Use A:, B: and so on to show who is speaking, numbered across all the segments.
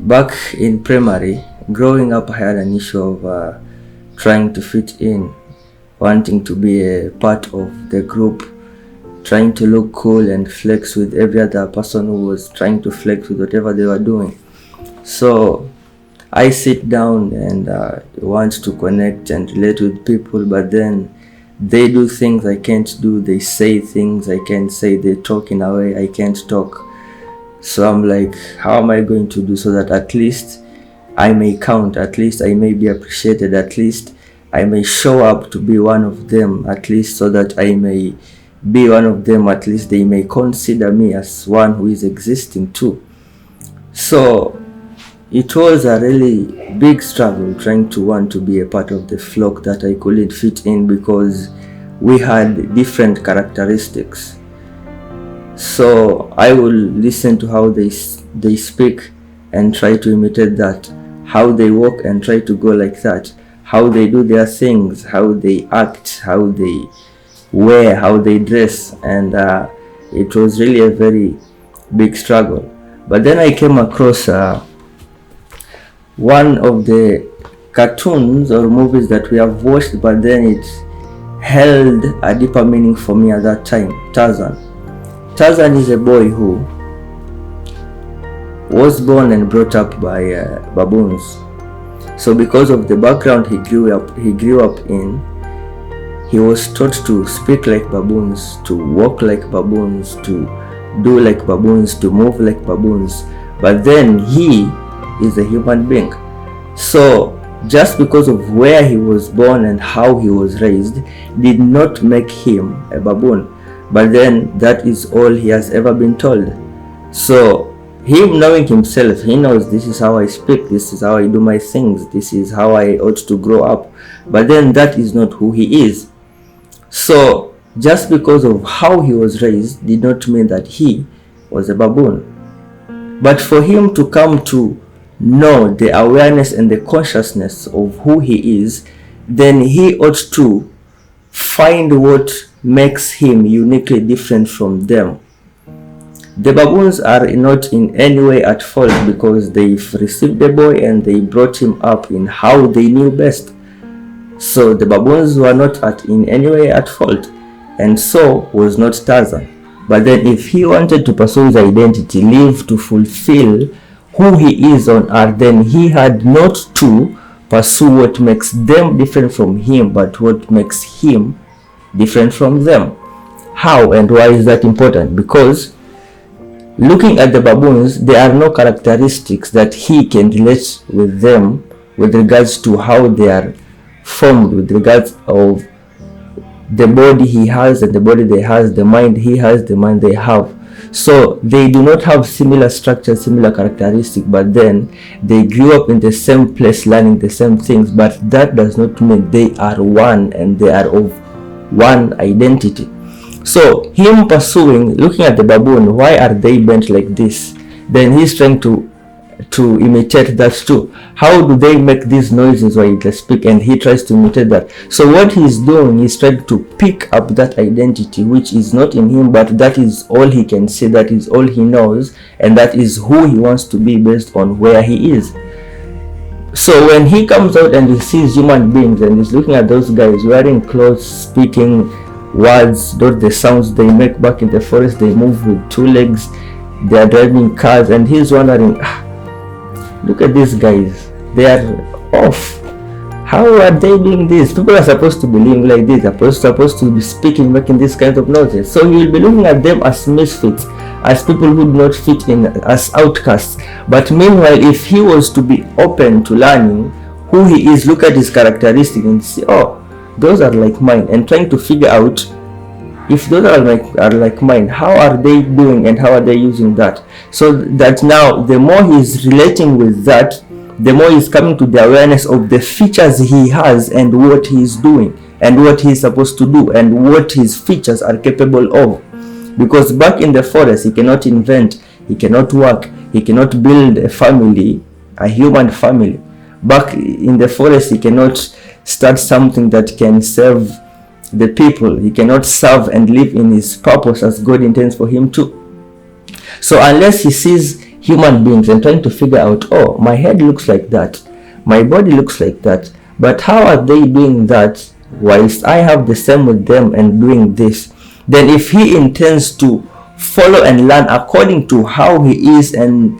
A: Back in primary, growing up, I had an issue of trying to fit in, wanting to be a part of the group, trying to look cool and flex with every other person who was trying to flex with whatever they were doing. So I sit down and want to connect and relate with people, but then they do things I can't do, they say things I can't say, they talk in a way I can't talk. So I'm like, how am I going to do so that at least I may count, at least I may be appreciated, at least I may show up to be one of them, at least so that I may be one of them, at least they may consider me as one who is existing too. So it was a really big struggle trying to want to be a part of the flock that I couldn't fit in because we had different characteristics. So I will listen to how they speak and try to imitate that, how they walk and try to go like that, how they do their things, how they act, how they wear, how they dress, and it was really a very big struggle. But then I came across one of the cartoons or movies that we have watched, but then it held a deeper meaning for me at that time. Tarzan is a boy who was born and brought up by baboons. So because of the background he grew up in, he was taught to speak like baboons, to walk like baboons, to do like baboons, to move like baboons. But then he is a human being. So just because of where he was born and how he was raised did not make him a baboon. But then that is all he has ever been told. So him knowing himself, he knows this is how I speak, this is how I do my things, this is how I ought to grow up. But then that is not who he is. So just because of how he was raised did not mean that he was a baboon. But for him to come to know the awareness and the consciousness of who he is, then he ought to find what makes him uniquely different from them. The baboons are not in any way at fault because they've received the boy and they brought him up in how they knew best. So the baboons were not in any way at fault, and so was not Tarzan. But then if he wanted to pursue his identity, live to fulfill who he is on earth, then he had not to pursue what makes them different from him, but what makes him different from them. How and why is that important? Because looking at the baboons, there are no characteristics that he can relate with them with regards to how they are formed, with regards of the body he has and the body they has, the mind he has, the mind they have. So they do not have similar structures, similar characteristics, but then they grew up in the same place learning the same things, but that does not mean they are one and they are of one identity. So him pursuing, looking at the baboon, why are they bent like this? Then he's trying to imitate that too. How do they make these noises while they speak? And he tries to imitate that. So what he's doing is trying to pick up that identity which is not in him, but that is all he can say, that is all he knows, and that is who he wants to be based on where he is. So when he comes out and he sees human beings and he's looking at those guys wearing clothes, speaking words, the sounds they make back in the forest, they move with two legs, they are driving cars, and he's wondering, look at these guys, they are off. How are they doing this? People are supposed to be living like this, they're supposed to be speaking, making this kind of noises. So you'll be looking at them as misfits, as people who do not fit in, as outcasts. But meanwhile, if he was to be open to learning who he is, look at his characteristics and see, oh, those are like mine, and trying to figure out if those are like mine, how are they doing and how are they using that? So that now the more he's relating with that, the more he's coming to the awareness of the features he has and what he's doing and what he's supposed to do and what his features are capable of. Because back in the forest, he cannot invent, he cannot work, he cannot build a family, a human family. Back in the forest, he cannot start something that can serve the people. He cannot serve and live in his purpose as God intends for him to. So unless he sees human beings and trying to figure out, oh, my head looks like that, my body looks like that, but how are they doing that whilst I have the same with them and doing this? Then if he intends to follow and learn according to how he is and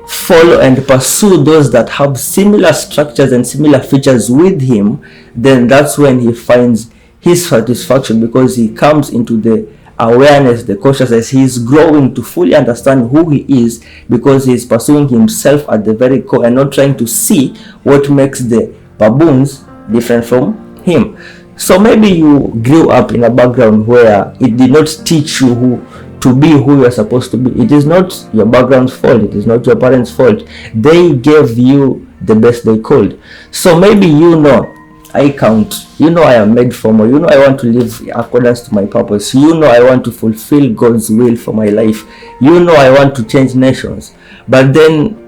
A: follow and pursue those that have similar structures and similar features with him, then that's when he finds his satisfaction, because he comes into the awareness, the consciousness. He is growing to fully understand who he is, because he is pursuing himself at the very core and not trying to see what makes the baboons different from him. So maybe you grew up in a background where it did not teach you to be who you are supposed to be. It is not your background's fault. It is not your parents' fault. They gave you the best they could. So maybe I count. I am made for more. I want to live accordance to my purpose. I want to fulfill God's will for my life. I want to change nations. But then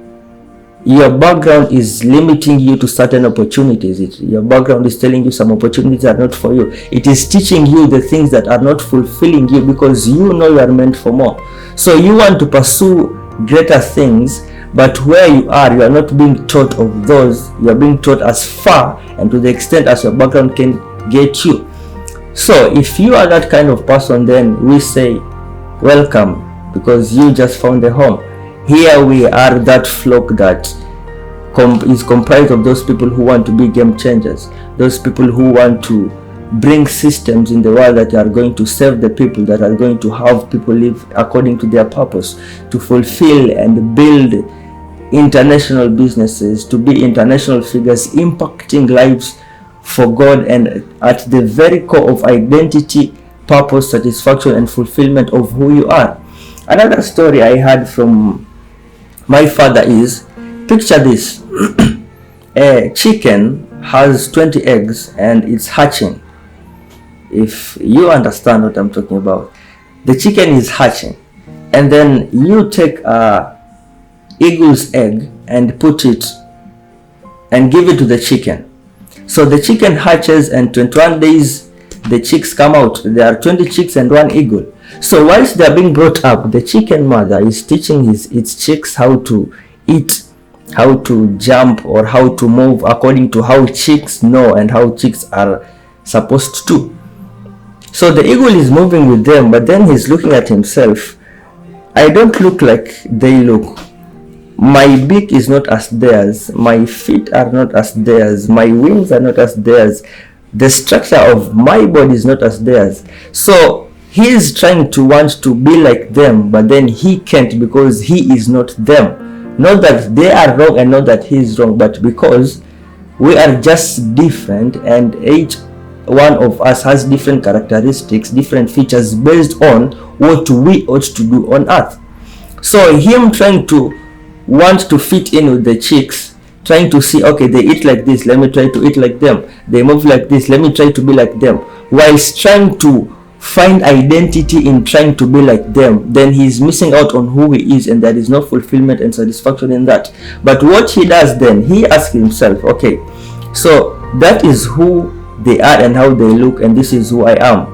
A: your background is limiting you to certain opportunities. Your background is telling you some opportunities are not for you. It is teaching you the things that are not fulfilling you, because you are meant for more. So you want to pursue greater things, but where you are not being taught of those. You are being taught as far and to the extent as your background can get you. So if you are that kind of person, then we say welcome, because you just found a home. Here we are that flock that is comprised of those people who want to be game changers, those people who want to bring systems in the world that are going to serve the people, that are going to have people live according to their purpose, to fulfill and build international businesses, to be international figures impacting lives for God, and at the very core of identity, purpose, satisfaction, and fulfillment of who you are. Another story I had from my father is, picture this. A chicken has 20 eggs and it's hatching. If you understand what I'm talking about, the chicken is hatching, and then you take a eagle's egg and put it and give it to the chicken. So the chicken hatches, and 21 days the chicks come out. There are 20 chicks and 1 eagle. So whilst they are being brought up, the chicken mother is teaching its chicks how to eat, how to jump, or how to move according to how chicks know and how chicks are supposed to. So the eagle is moving with them, but then he's looking at himself. I don't look like they look. My beak is not as theirs. My feet are not as theirs. My wings are not as theirs. The structure of my body is not as theirs. So he is trying to want to be like them, but then he can't, because he is not them. Not that they are wrong and not that he is wrong, but because we are just different, and each one of us has different characteristics, different features based on what we ought to do on earth. So him trying to want to fit in with the chicks, trying to see, okay, they eat like this, let me try to eat like them. They move like this, let me try to be like them. Whilst trying to find identity in trying to be like them, then he's missing out on who he is, and there is no fulfillment and satisfaction in that. But what he does then, he asks himself, okay, so that is who they are and how they look, and this is who I am.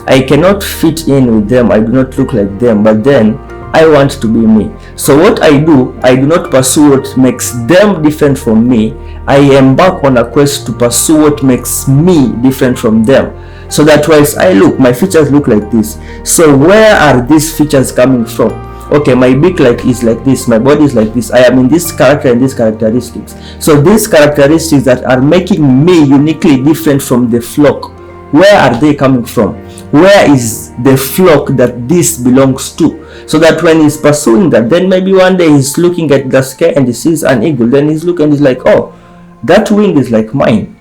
A: I cannot fit in with them, I do not look like them, but then I want to be me. So what I do not pursue what makes them different from me. I embark on a quest to pursue what makes me different from them. So that whilst I look, my features look like this. So where are these features coming from? Okay, my beak is like this, my body is like this, I am in this character and these characteristics. So these characteristics that are making me uniquely different from the flock, where are they coming from? Where is the flock that this belongs to? So that when he's pursuing that, then maybe one day he's looking at the sky and he sees an eagle. Then he's looking and he's like, oh, that wing is like mine.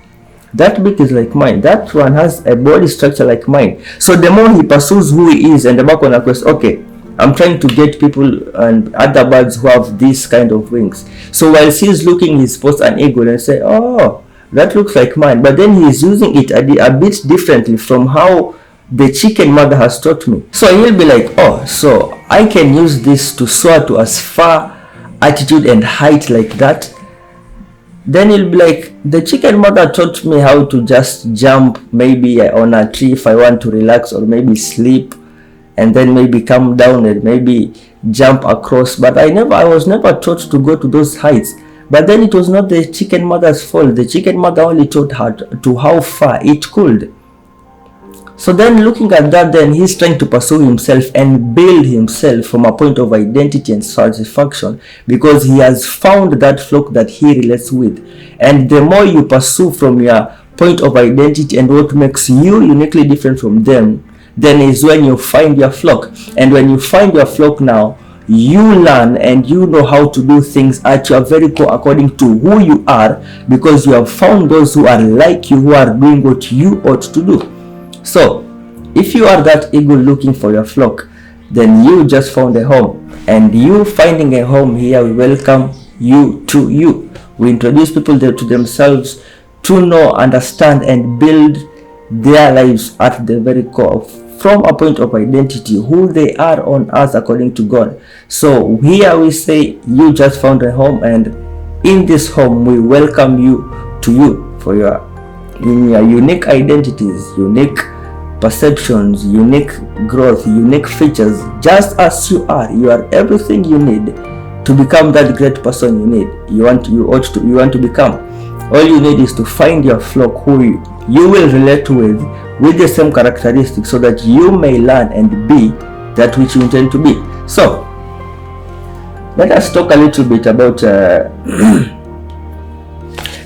A: That beak is like mine. That one has a body structure like mine. So the more he pursues who he is and embark on a quest, okay, I'm trying to get people and other birds who have this kind of wings. So while he's looking, he spots an eagle and say, oh, that looks like mine. But then he's using it a bit differently from how the chicken mother has taught me. So he'll be like, oh, so I can use this to soar to as far altitude and height like that. Then he'll be like, the chicken mother taught me how to just jump maybe on a tree if I want to relax, or maybe sleep and then maybe come down and maybe jump across. But I was never taught to go to those heights. But then it was not the chicken mother's fault. The chicken mother only taught her to how far it could. So then looking at that, then he's trying to pursue himself and build himself from a point of identity and satisfaction, because he has found that flock that he relates with. And the more you pursue from your point of identity and what makes you uniquely different from them, then is when you find your flock. And when you find your flock now, you learn and you know how to do things at your very core according to who you are, because you have found those who are like you, who are doing what you ought to do. So if you are that eagle looking for your flock, then you just found a home. And you finding a home here, we welcome you to you. We introduce people to themselves to know, understand, and build their lives at the very core, from a point of identity, who they are on earth according to God. So here we say you just found a home, and in this home we welcome you to you for your unique identities, unique perceptions, unique growth, unique features. Just as you are everything you need to become that great person you want to become. All you need is to find your flock who you will relate with the same characteristics, so that you may learn and be that which you intend to be. So let us talk a little bit about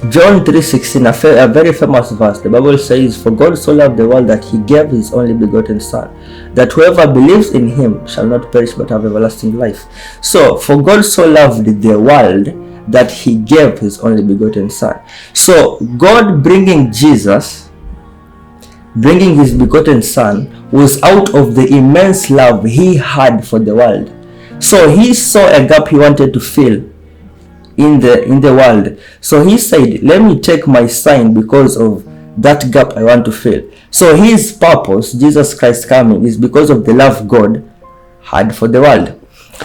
A: John 3:16, a very famous verse. The Bible says, "For God so loved the world that he gave his only begotten son, that whoever believes in him shall not perish but have everlasting life." So for God so loved the world that he gave his only begotten son. So God bringing Jesus, bringing his begotten son, was out of the immense love he had for the world. So he saw a gap he wanted to fill in the world. So he said, let me take my son because of that gap I want to fill. So his purpose, Jesus Christ coming, is because of the love God had for the world.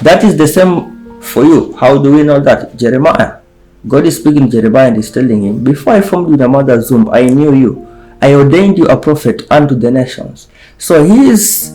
A: That is the same for you. How do we know that? Jeremiah. God is speaking to Jeremiah and is telling him, before I formed you in the mother's womb, I knew you. I ordained you a prophet unto the nations. So he is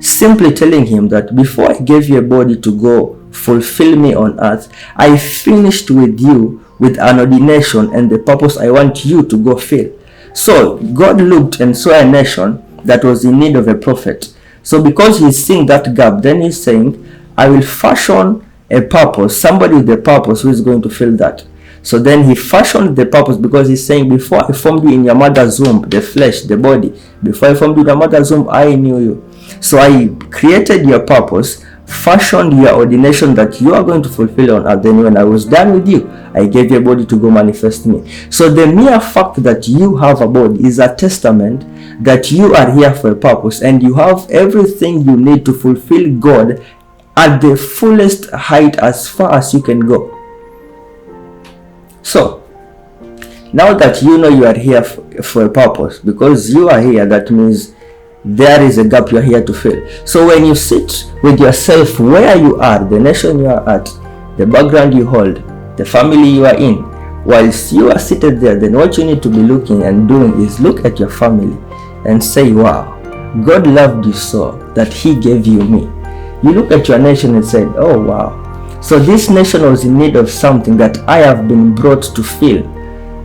A: simply telling him that before I gave you a body to go fulfill me on earth, I finished with you with an ordination and the purpose I want you to go fill. So God looked and saw a nation that was in need of a prophet. So because he's seeing that gap, then he's saying, I will fashion a purpose, somebody with a purpose who is going to fill that. So then he fashioned the purpose, because he's saying, before I formed you in your mother's womb, the flesh, the body, before I formed you in your mother's womb, I knew you. So I created your purpose, fashioned your ordination that you are going to fulfill on earth. Then when I was done with you, I gave you a body to go manifest me. So the mere fact that you have a body is a testament that you are here for a purpose, and you have everything you need to fulfill God at the fullest height, as far as you can go. So now that you know you are here for a purpose, because you are here, that means there is a gap you are here to fill. So when you sit with yourself where you are, the nation you are at, the background you hold, the family you are in, whilst you are seated there, then what you need to be looking and doing is look at your family and say, wow, God loved you so that he gave you me. You look at your nation and say, oh wow, so this nation was in need of something that I have been brought to fill.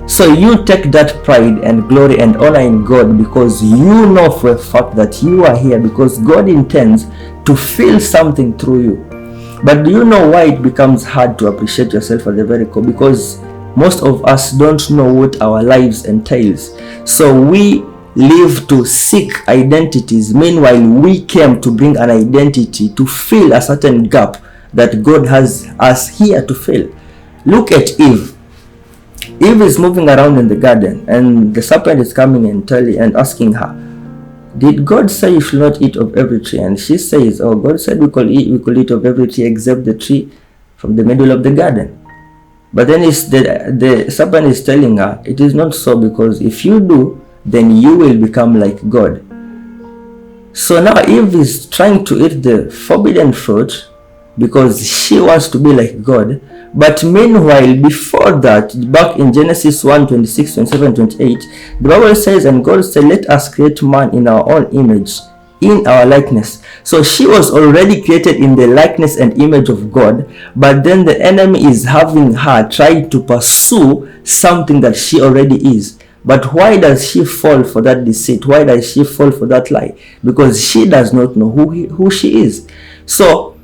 A: So you take that pride and glory and honor in God, because you know for a fact that you are here because God intends to fill something through you. But do you know why it becomes hard to appreciate yourself at the very core? Because most of us don't know what our lives entails. So we live to seek identities. Meanwhile, we came to bring an identity to fill a certain gap that God has us here to fill. Look at Eve. Eve is moving around in the garden, and the serpent is coming and asking her, did God say you should not eat of every tree? And she says, oh, God said we could eat of every tree except the tree from the middle of the garden. But then the serpent is telling her, it is not so, because if you do, then you will become like God. So now Eve is trying to eat the forbidden fruit because she wants to be like God. But meanwhile, before that, back in Genesis 1, 26, 27, 28, the Bible says, and God said, let us create man in our own image, in our likeness. So she was already created in the likeness and image of God, but then the enemy is having her try to pursue something that she already is. But why does she fall for that deceit? Why does she fall for that lie? Because she does not know who she is. So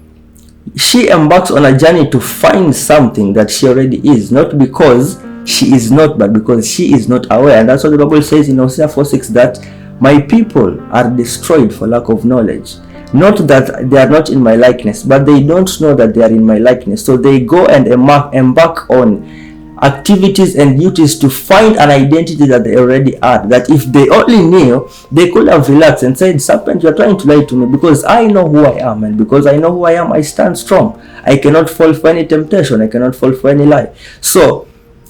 A: she embarks on a journey to find something that she already is, not because she is not, but because she is not aware. And that's what the Bible says in Hosea 4:6, that my people are destroyed for lack of knowledge. Not that they are not in my likeness, but they don't know that they are in my likeness. So they go and embark on activities and duties to find an identity that they already are. That if they only knew, they could have relaxed and said, serpent, you're trying to lie to me, because I know who I am, and because I know who I am, I stand strong. I cannot fall for any temptation. I cannot fall for any lie. So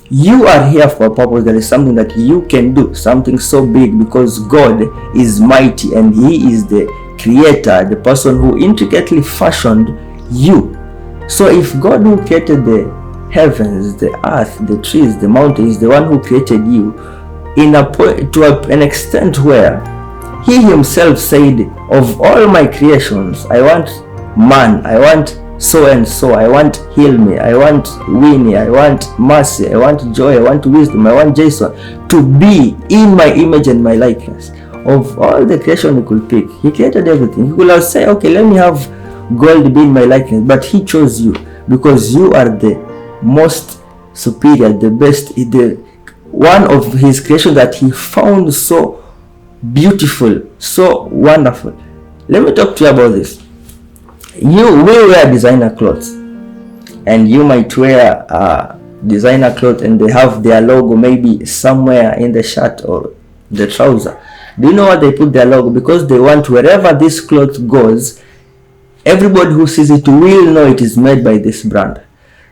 A: you are here for a purpose. There is something that you can do, something so big, because God is mighty and He is the creator, the person who intricately fashioned you. So if God, who created the heavens, the earth, the trees, the mountains, the one who created you, to an extent where He Himself said, of all my creations, I want man, I want so and so, I want heal me, I want Winnie, I want mercy, I want joy, I want wisdom, I want Jason to be in my image and my likeness. Of all the creation He could pick, He created everything. He could have said, okay, let me have gold be in my likeness, but He chose you because you are the most superior, the best, the one of His creation that He found so beautiful, so wonderful. Let me talk to you about this. We wear designer clothes, and you might wear designer clothes and they have their logo maybe somewhere in the shirt or the trouser. Do you know why they put their logo? Because they want wherever this cloth goes, everybody who sees it will know it is made by this brand.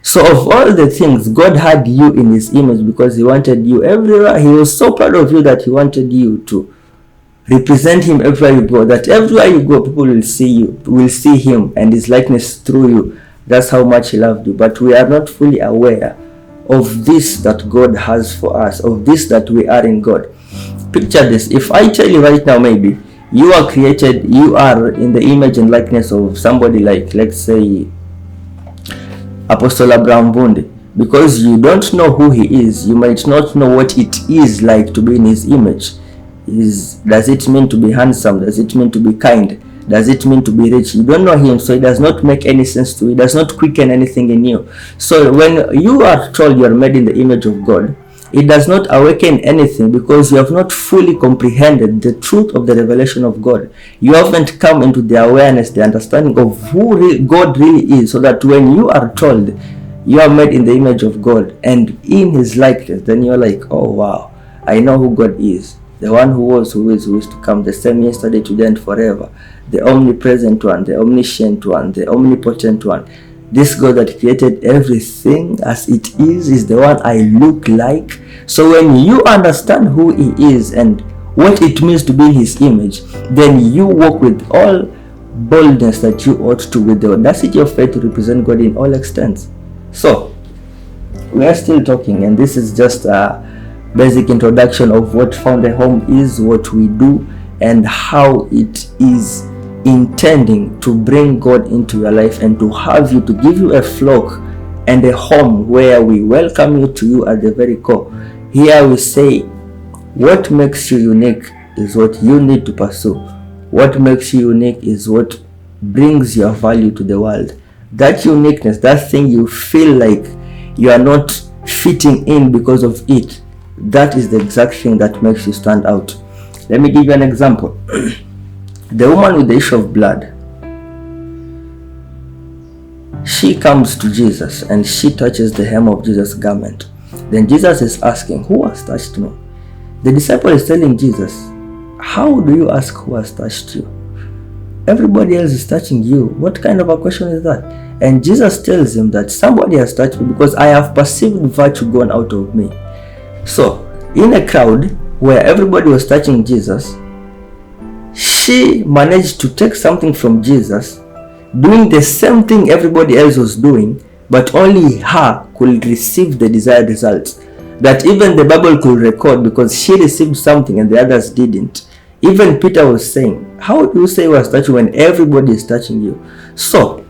A: So of all the things, God had you in His image because He wanted you everywhere. He was so proud of you that He wanted you to represent Him everywhere you go, that everywhere you go, people will see you, will see Him and His likeness through you. That's how much He loved you. But we are not fully aware of this that God has for us, of this that we are in God. Picture this. If I tell you right now, maybe you are created, you are in the image and likeness of somebody like, let's say, Apostle Abraham Bunde. Because you don't know who he is, you might not know what it is like to be in his image. Does it mean to be handsome? Does it mean to be kind? Does it mean to be rich? You don't know him, so it does not make any sense to you. It does not quicken anything in you. So when you are told you are made in the image of God, it does not awaken anything because you have not fully comprehended the truth of the revelation of God. You haven't come into the awareness, the understanding of who God really is, so that when you are told you are made in the image of God and in His likeness, then you're like, oh wow, I know who God is. The one who was, who is to come, the same yesterday, today, and forever. The omnipresent one, the omniscient one, the omnipotent one. This God that created everything as it is the one I look like. So when you understand who He is and what it means to be in His image, then you walk with all boldness that you ought to, with the audacity of faith to represent God in all extents. So we are still talking, and this is just a basic introduction of what Found a Home is, what we do, and how it is intending to bring God into your life and to have you, to give you a flock and a home where we welcome you to you at the very core. Here we say, what makes you unique is what you need to pursue. What makes you unique is what brings your value to the world. That uniqueness, that thing you feel like you are not fitting in because of it, that is the exact thing that makes you stand out. Let me give you an example. The woman with the issue of blood, she comes to Jesus and she touches the hem of Jesus' garment. Then Jesus is asking, who has touched me? The disciple is telling Jesus, how do you ask who has touched you? Everybody else is touching you. What kind of a question is that? And Jesus tells him that somebody has touched me because I have perceived virtue gone out of me. So in a crowd where everybody was touching Jesus, she managed to take something from Jesus, doing the same thing everybody else was doing, but only her could receive the desired results. That even the Bible could record, because she received something and the others didn't. Even Peter was saying, How do you say you are statue when everybody is touching you? So,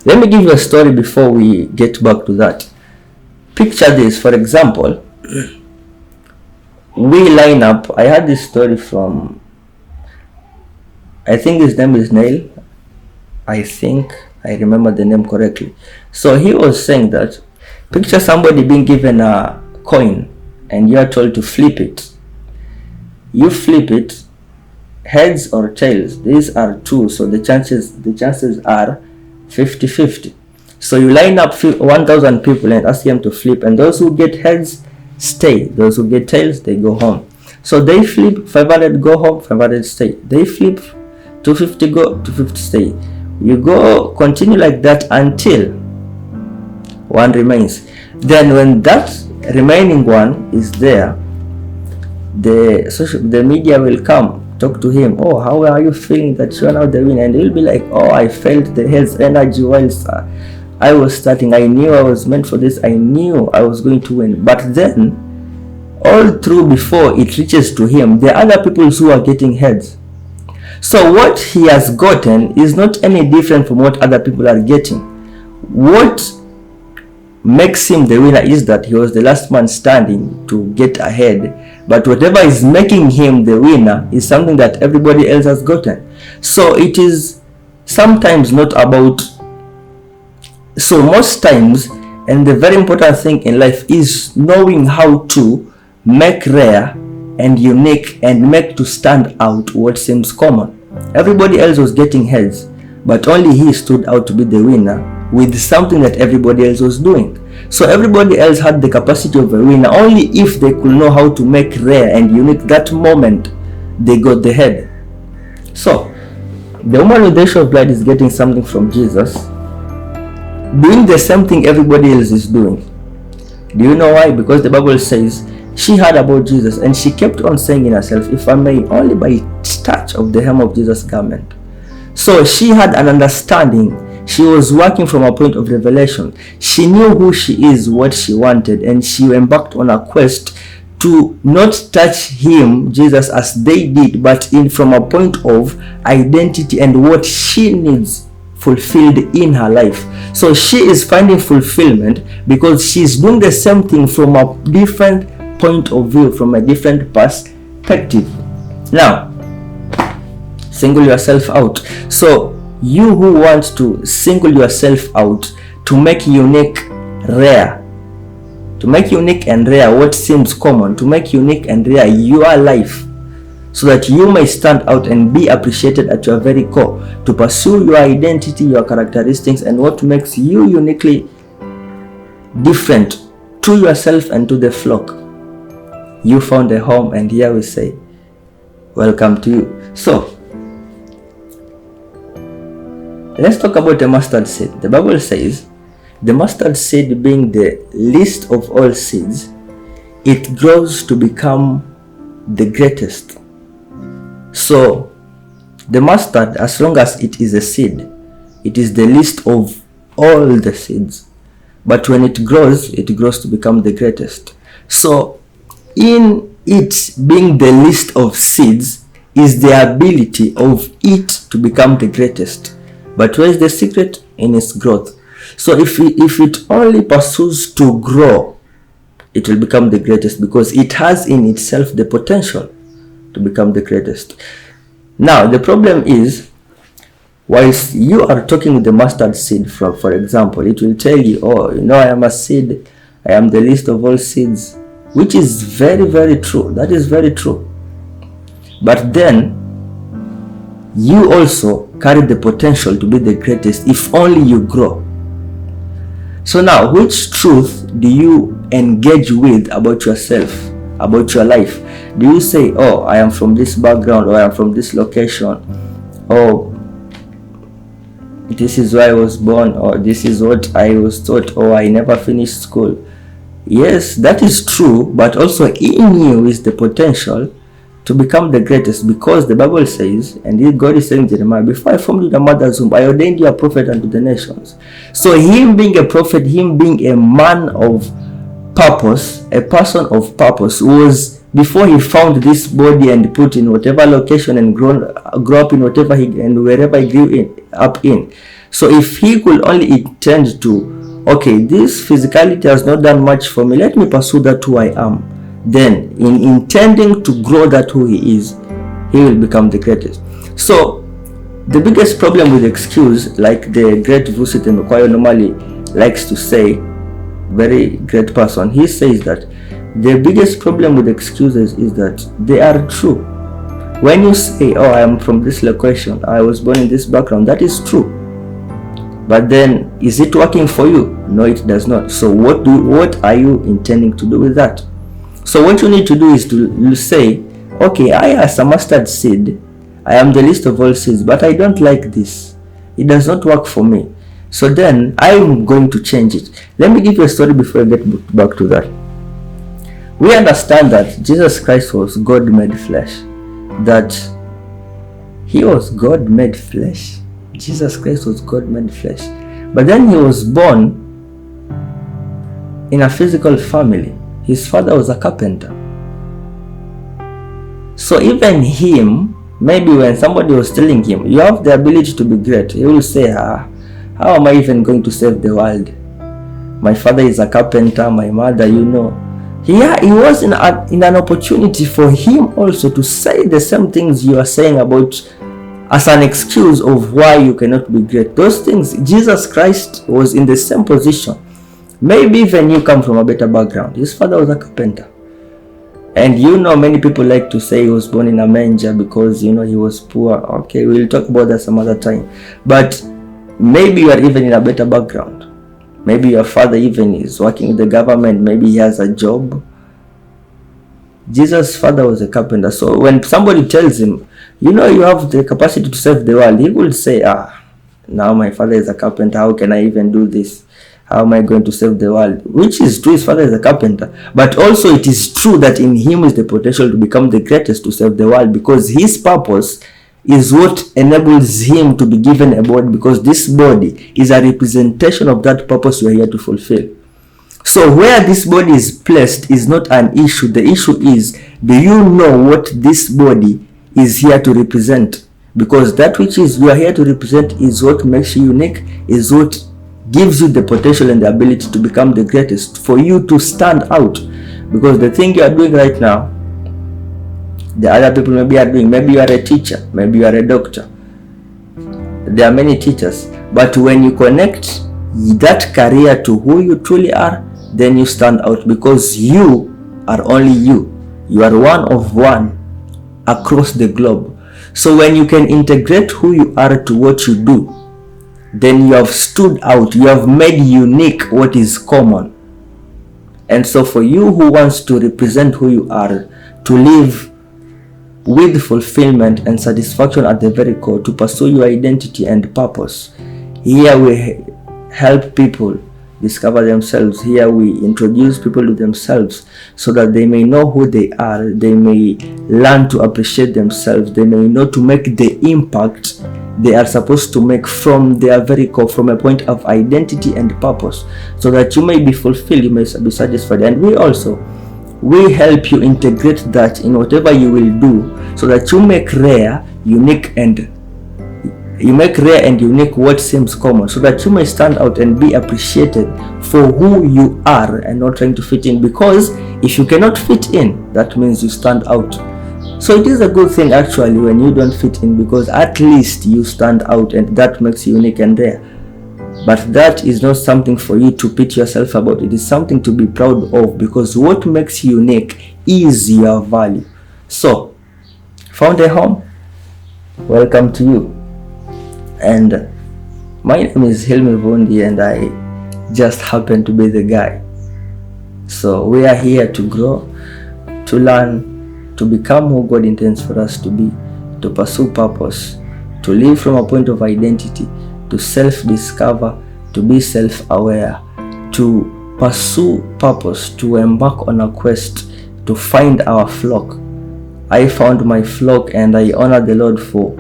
A: let me give you a story before we get back to that. Picture this, for example, we line up. I had this story from, I think his name is Neil. I think I remember the name correctly. So he was saying that, picture somebody being given a coin and you are told to flip it. You flip it, heads or tails. These are two, so the chances are 50-50. So you line up 1,000 people and ask them to flip, and those who get heads stay, those who get tails, they go home. So they flip, 500 go home, 500 stay. They flip, 250 go, 250 stay. You go, continue like that until one remains. Then when that remaining one is there, the media will come, talk to him. Oh, how are you feeling that you are now the winner? And he'll be like, oh, I felt the head's energy whilst I was starting. I knew I was meant for this. I knew I was going to win. But then, all through before it reaches to him, there are other people who are getting heads. So what he has gotten is not any different from what other people are getting. What makes him the winner is that he was the last man standing to get ahead. But whatever is making him the winner is something that everybody else has gotten. So it is sometimes not about, so most times, and the very important thing in life is knowing how to make rare and unique and make to stand out what seems common. Everybody else was getting heads, but only he stood out to be the winner with something that everybody else was doing. So everybody else had the capacity of a winner only if they could know how to make rare and unique that moment they got the head. So the woman with the issue of blood is getting something from Jesus, doing the same thing everybody else is doing. Do you know why? Because the Bible says she heard about Jesus and she kept on saying in herself, if I may, only by touch of the hem of Jesus' garment. So she had an understanding. She was working from a point of revelation. She knew who she is, what she wanted, and she embarked on a quest to not touch him, Jesus, as they did, but from a point of identity and what she needs fulfilled in her life. So she is finding fulfillment because she's doing the same thing from a different point of view, from a different perspective. Now, single yourself out. So you who want to single yourself out, to make unique, rare, to make unique and rare what seems common, to make unique and rare your life, so that you may stand out and be appreciated at your very core, to pursue your identity, your characteristics, and what makes you uniquely different to yourself and to the flock. You found a home, and here we say, welcome to you. So, let's talk about the mustard seed. The Bible says, the mustard seed being the least of all seeds, it grows to become the greatest. So, the mustard, as long as it is a seed, it is the least of all the seeds. But when it grows to become the greatest. So, in it being the least of seeds is the ability of it to become the greatest. But where is the secret? In its growth. So if it only pursues to grow, it will become the greatest because it has in itself the potential to become the greatest. Now the problem is, whilst you are talking with the mustard seed, for example, it will tell you, oh, you know, I am a seed, I am the least of all seeds, which is very, very true. That is very true. But then you also carry the potential to be the greatest if only you grow. So now, which truth do you engage with about yourself, about your life? Do you say, oh, I am from this background, or I am from this location, or this is where I was born, or this is what I was taught, or I never finished school? Yes, that is true, but also in you is the potential to become the greatest, because the Bible says, and God is saying to Jeremiah, before I formed you in the mother's womb, I ordained you a prophet unto the nations. So him being a prophet, him being a man of purpose, a person of purpose, was before he found this body and put in whatever location and grew up in whatever and wherever he grew up in. So if he could only intend to, okay, this physicality has not done much for me, let me pursue that who I am, then in intending to grow that who he is, he will become the greatest. So the biggest problem with excuse, like the great Vusi Temekwayo normally likes to say, very great person, he says that the biggest problem with excuses is that they are true. When you say, oh, I am from this location, I was born in this background, that is true. But then, is it working for you? No, it does not. So what are you intending to do with that? So what you need to do is to say, okay, I as a mustard seed, I am the least of all seeds, but I don't like this. It does not work for me. So then I'm going to change it. Let me give you a story before I get back to that. We understand that Jesus Christ was God made flesh. That he was God made flesh. Jesus Christ was God made flesh. But then he was born in a physical family. His father was a carpenter. So even him, maybe when somebody was telling him, you have the ability to be great, he will say, how am I even going to save the world? My father is a carpenter, my mother, Here he was in an opportunity for him also to say the same things you are saying about as an excuse of why you cannot be great. Those things, Jesus Christ was in the same position. Maybe even you come from a better background. His father was a carpenter. And many people like to say he was born in a manger because, he was poor. Okay, we'll talk about that some other time. But maybe you are even in a better background. Maybe your father even is working with the government. Maybe he has a job. Jesus' father was a carpenter. So when somebody tells him, you have the capacity to save the world, he will say, now my father is a carpenter. How can I even do this? How am I going to save the world? Which is true, his father is a carpenter. But also it is true that in him is the potential to become the greatest to save the world, because his purpose is what enables him to be given a body, because this body is a representation of that purpose you are here to fulfill. So where this body is placed is not an issue. The issue is, do you know what this body is here to represent? Because that which is you are here to represent is what makes you unique, is what gives you the potential and the ability to become the greatest, for you to stand out. Because the thing you are doing right now, the other people maybe are doing. Maybe you are a teacher, maybe you are a doctor. There are many teachers. But when you connect that career to who you truly are, then you stand out, because you are only you. You are one of one across the globe. So when you can integrate who you are to what you do, then you have stood out. You have made unique what is common. And so for you who wants to represent who you are, to live with fulfillment and satisfaction at the very core, to pursue your identity and purpose, here we help people discover themselves. Here we introduce people to themselves so that they may know who they are. They may learn to appreciate themselves. They may know to make the impact they are supposed to make from their very core, from a point of identity and purpose, so that you may be fulfilled, you may be satisfied. And we help you integrate that in whatever you will do, so that you make rare, unique, and unique what seems common, so that you may stand out and be appreciated for who you are and not trying to fit in. Because if you cannot fit in, that means you stand out. So it is a good thing actually when you don't fit in, because at least you stand out, and that makes you unique and rare. But that is not something for you to pit yourself about. It is something to be proud of, because what makes you unique is your value. So, found a home? Welcome to you. And my name is Hilmi Vundi, and I just happen to be the guy. So we are here to grow, to learn, to become who God intends for us to be, to pursue purpose, to live from a point of identity, to self-discover, to be self-aware, to pursue purpose, to embark on a quest, to find our flock. I found my flock, and I honor the Lord for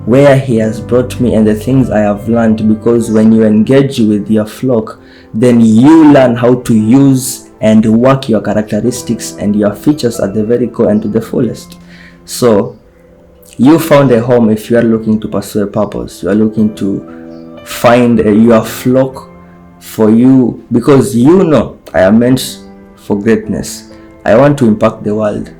A: where He has brought me and the things I have learned, because when you engage with your flock, then you learn how to use and work your characteristics and your features at the very core and to the fullest. So you found a home if you are looking to pursue a purpose. You are looking to find your flock for you, because you know, I am meant for greatness. I want to impact the world.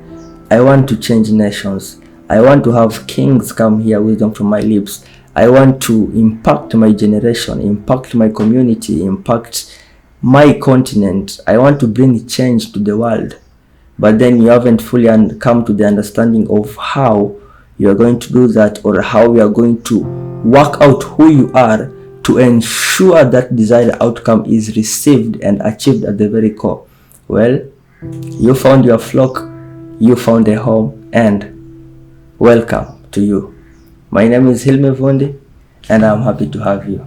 A: I want to change nations. I want to have kings come hear wisdom from my lips. I want to impact my generation, impact my community, impact my continent. I want to bring change to the world. But then you haven't fully come to the understanding of how you are going to do that, or how you are going to work out who you are to ensure that desired outcome is received and achieved at the very core. Well, you found your flock, you found a home, and welcome to you. My name is Hilme Vundi, and I'm happy to have you.